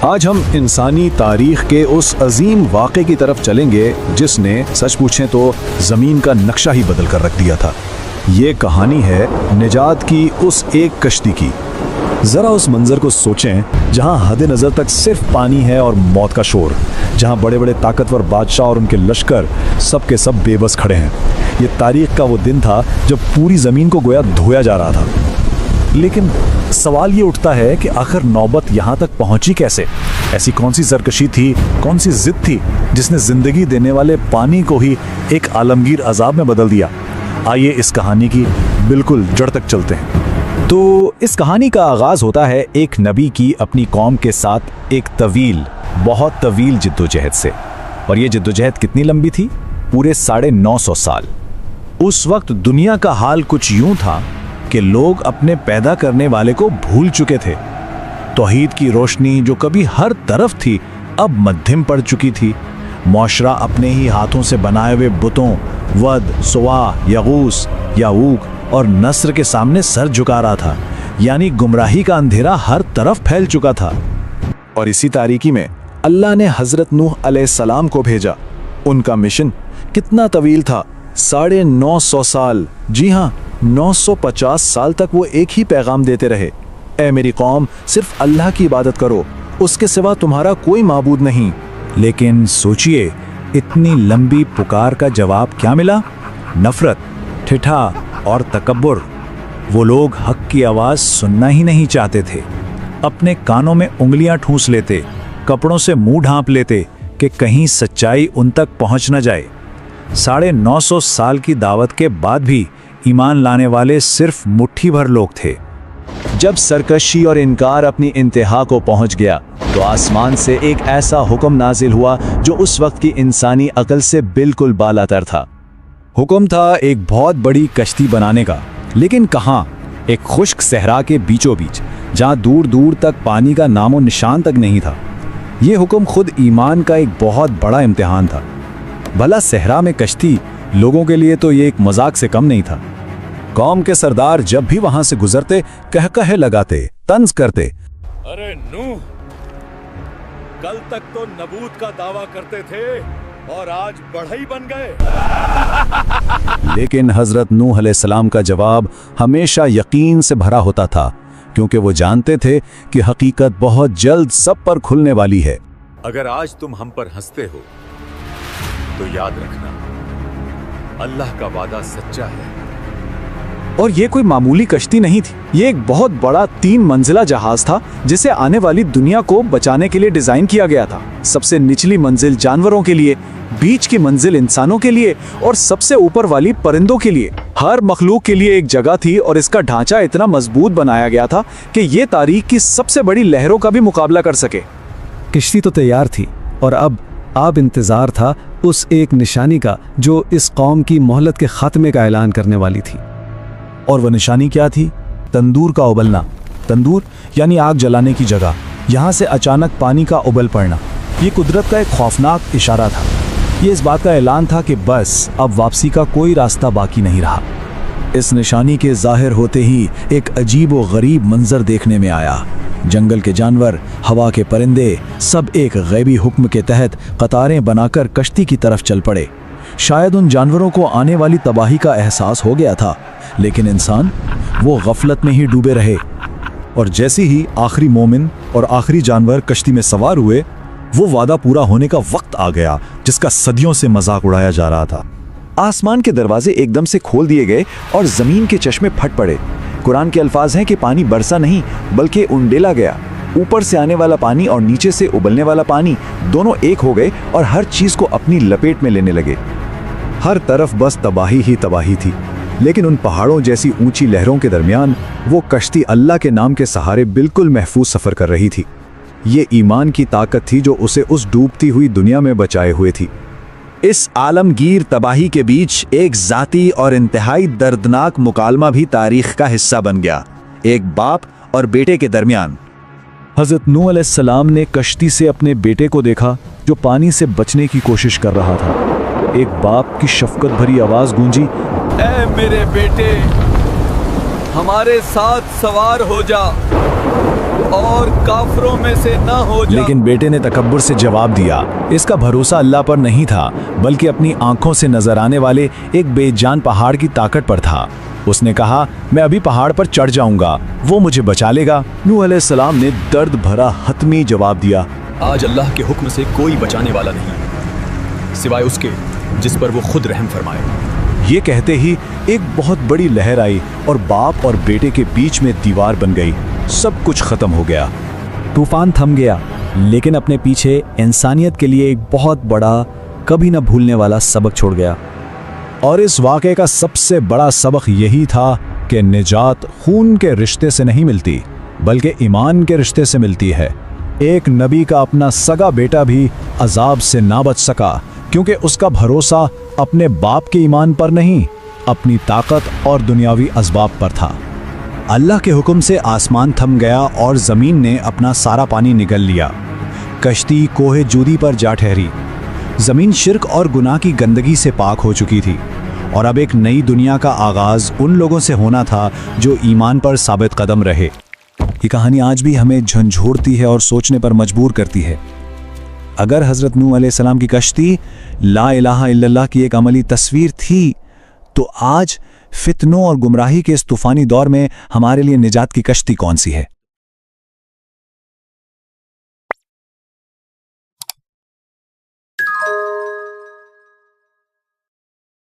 आज हम इंसानी तारीख के उस अजीम वाक़े की तरफ चलेंगे जिसने सच पूछें तो ज़मीन का नक्शा ही बदल कर रख दिया था। ये कहानी है निजात की उस एक कश्ती की। ज़रा उस मंज़र को सोचें जहां हद नज़र तक सिर्फ पानी है और मौत का शोर, जहां बड़े बड़े ताकतवर बादशाह और उनके लश्कर सब के सब बेबस खड़े हैं। ये तारीख का वो दिन था जब पूरी ज़मीन को गोया धोया जा रहा था। लेकिन सवाल ये उठता है कि आखिर नौबत यहाँ तक पहुँची कैसे? ऐसी कौन सी सरकशी थी, कौन सी जिद थी जिसने ज़िंदगी देने वाले पानी को ही एक आलमगीर अजाब में बदल दिया? आइए इस कहानी की बिल्कुल जड़ तक चलते हैं। तो इस कहानी का आगाज़ होता है एक नबी की अपनी कौम के साथ एक बहुत तवील जिद्दोजहद से। और ये जिद्दोजहद कितनी लंबी थी? पूरे 950 साल। उस वक्त दुनिया का हाल कुछ यूं था कि लोग अपने पैदा करने वाले को भूल चुके थे। तौहीद की रोशनी जो कभी हर तरफ थी अब मध्यम पड़ चुकी थी। मुआशरा अपने ही हाथों से बनाए हुए बुतों वद, सुवा, यगूस, याऊक और नस्र के सामने सर झुका रहा था। यानी गुमराही का अंधेरा हर तरफ फैल चुका था। और इसी तारीकी में अल्लाह ने हजरत नूह अलैहिस्सलाम को भेजा। उनका मिशन कितना तवील था? 950 साल। जी हाँ, 950 साल तक वो एक ही पैगाम देते रहे, ऐ मेरी कौम, सिर्फ अल्लाह की इबादत करो, उसके सिवा तुम्हारा कोई माबूद नहीं। लेकिन सोचिए, इतनी लंबी पुकार का जवाब क्या मिला? नफरत, ठिठा और तकब्बुर। वो लोग हक की आवाज़ सुनना ही नहीं चाहते थे। अपने कानों में उंगलियां ठूंस लेते, कपड़ों से मुंह ढांप लेते कि कहीं सच्चाई उन तक पहुंच न जाए। 950 साल की दावत के बाद भी ईमान लाने वाले सिर्फ मुट्ठी भर लोग थे। जब सरकशी और इनकार अपनी इंतहा को पहुंच गया तो आसमान से एक ऐसा हुक्म नाजिल हुआ जो उस वक्त की इंसानी अकल से बिल्कुल बालातर था। हुक्म था एक बहुत बड़ी कश्ती बनाने का, लेकिन कहाँ? एक खुश्क सहरा के बीचों बीच, जहाँ दूर दूर तक पानी का नामो निशान तक नहीं था। ये हुक्म खुद ईमान का एक बहुत बड़ा इम्तिहान था। भला सहरा में कश्ती, लोगों के लिए तो ये एक मजाक से कम नहीं था। कौम के सरदार जब भी वहां से गुजरते कहकहे लगाते, तंज करते, अरे नूह, कल तक तो नबूत का दावा करते थे और आज बढ़ई बन गए। लेकिन हजरत नूह अलैहिस्सलाम का जवाब हमेशा यकीन से भरा होता था, क्योंकि वो जानते थे कि हकीकत बहुत जल्द सब पर खुलने वाली है। अगर आज तुम हम पर हंसते हो तो याद रखना, अल्लाह का वादा सच्चा है। और ये कोई मामूली कश्ती नहीं थी, ये एक बहुत बड़ा 3 मंजिला जहाज था जिसे आने वाली दुनिया को बचाने के लिए डिजाइन किया गया था। सबसे निचली मंजिल जानवरों के लिए, बीच की मंजिल इंसानों के लिए और सबसे ऊपर वाली परिंदों के लिए। हर मखलूक के लिए एक जगह थी और इसका ढांचा इतना मजबूत बनाया गया था कि ये तारीख की सबसे बड़ी लहरों का भी मुकाबला कर सके। किश्ती तो तैयार थी और अब इंतजार था उस एक निशानी का जो इस कौम की मोहलत के खात्मे का ऐलान करने वाली थी। और वह निशानी क्या थी? तंदूर का उबलना। तंदूर यानी आग जलाने की जगह। यहाँ से अचानक पानी का उबल पड़ना, ये कुदरत का एक खौफनाक इशारा था। ये इस बात का ऐलान था कि बस अब वापसी का कोई रास्ता बाकी नहीं रहा। इस निशानी के जाहिर होते ही एक अजीब व गरीब मंजर देखने में आया। जंगल के जानवर, हवा के परिंदे, सब एक गैबी हुक्म के तहत कतारें बनाकर कश्ती की तरफ चल पड़े। शायद उन जानवरों को आने वाली तबाही का एहसास हो गया था, लेकिन इंसान वो गफलत में ही डूबे रहे। और जैसे ही आखिरी मोमिन और आखिरी जानवर कश्ती में सवार हुए, वो वादा पूरा होने का वक्त आ गया जिसका सदियों से मजाक उड़ाया जा रहा था। आसमान के दरवाजे एकदम से खोल दिए गए और जमीन के चश्मे फट पड़े। कुरान के अल्फाज हैं कि पानी बरसा नहीं बल्कि उंडेला गया। ऊपर से आने वाला पानी और नीचे से उबलने वाला पानी दोनों एक हो गए और हर चीज को अपनी लपेट में लेने लगे। हर तरफ बस तबाही ही तबाही थी। लेकिन उन पहाड़ों जैसी ऊंची लहरों के दरमियान वो कश्ती अल्लाह के नाम के सहारे बिल्कुल महफूज सफर कर रही थी। ये ईमान की ताकत थी जो उसे उस डूबती हुई दुनिया में बचाए हुए थी। इस आलमगीर तबाही के बीच एक जाती और इंतहाई दर्दनाक मुकालमा भी तारीख का हिस्सा बन गया, एक बाप और बेटे के दरमियान। हजरत नूह अलैहिस्सलाम ने कश्ती से अपने बेटे को देखा जो पानी से बचने की कोशिश कर रहा था। एक बाप की शफकत भरी आवाज गूंजी, ऐ मेरे बेटे, हमारे साथ सवार हो जा। और काफरों में से न हो जा। लेकिन बेटे ने तकब्बुर से जवाब दिया। इसका भरोसा अल्लाह पर नहीं था, बल्कि अपनी आंखों से नजर आने वाले एक बेजान पहाड़ की ताकत पर था। उसने कहा, मैं अभी पहाड़ पर चढ़ जाऊंगा, वो मुझे बचा लेगा। नूह अलैहिस्सलाम ने दर्द भरा हतमी जवाब दिया, आज अल्लाह के हुक्म से कोई बचाने वाला नहीं सिवाय उसके जिस पर वो खुद रहम फरमाए। ये कहते ही एक बहुत बड़ी लहर आई और बाप और बेटे के बीच में दीवार बन गई। सब कुछ खत्म हो गया। तूफान थम गया, लेकिन अपने पीछे इंसानियत के लिए एक बहुत बड़ा, कभी न भूलने वाला सबक छोड़ गया। और इस वाक़े का सबसे बड़ा सबक यही था कि निजात खून के रिश्ते से नहीं मिलती, बल्कि ईमान के रिश्ते से मिलती है। एक नबी का अपना सगा बेटा भी अजाब से ना बच सका, क्योंकि उसका भरोसा अपने बाप के ईमान पर नहीं, अपनी ताकत और दुनियावी असबाब पर था। अल्लाह के हुक्म से आसमान थम गया और ज़मीन ने अपना सारा पानी निगल लिया। कश्ती कोहे जूदी पर जा ठहरी। ज़मीन शिर्क और गुनाह की गंदगी से पाक हो चुकी थी और अब एक नई दुनिया का आगाज़ उन लोगों से होना था जो ईमान पर साबित कदम रहे। ये कहानी आज भी हमें झंझोड़ती है और सोचने पर मजबूर करती है। अगर हज़रत नूह अलैहिस्सलाम की कश्ती ला इलाहा इल्लल्लाह की एक अमली तस्वीर थी, तो आज फितनों और गुमराही के इस तूफानी दौर में हमारे लिए निजात की कश्ती कौन सी है?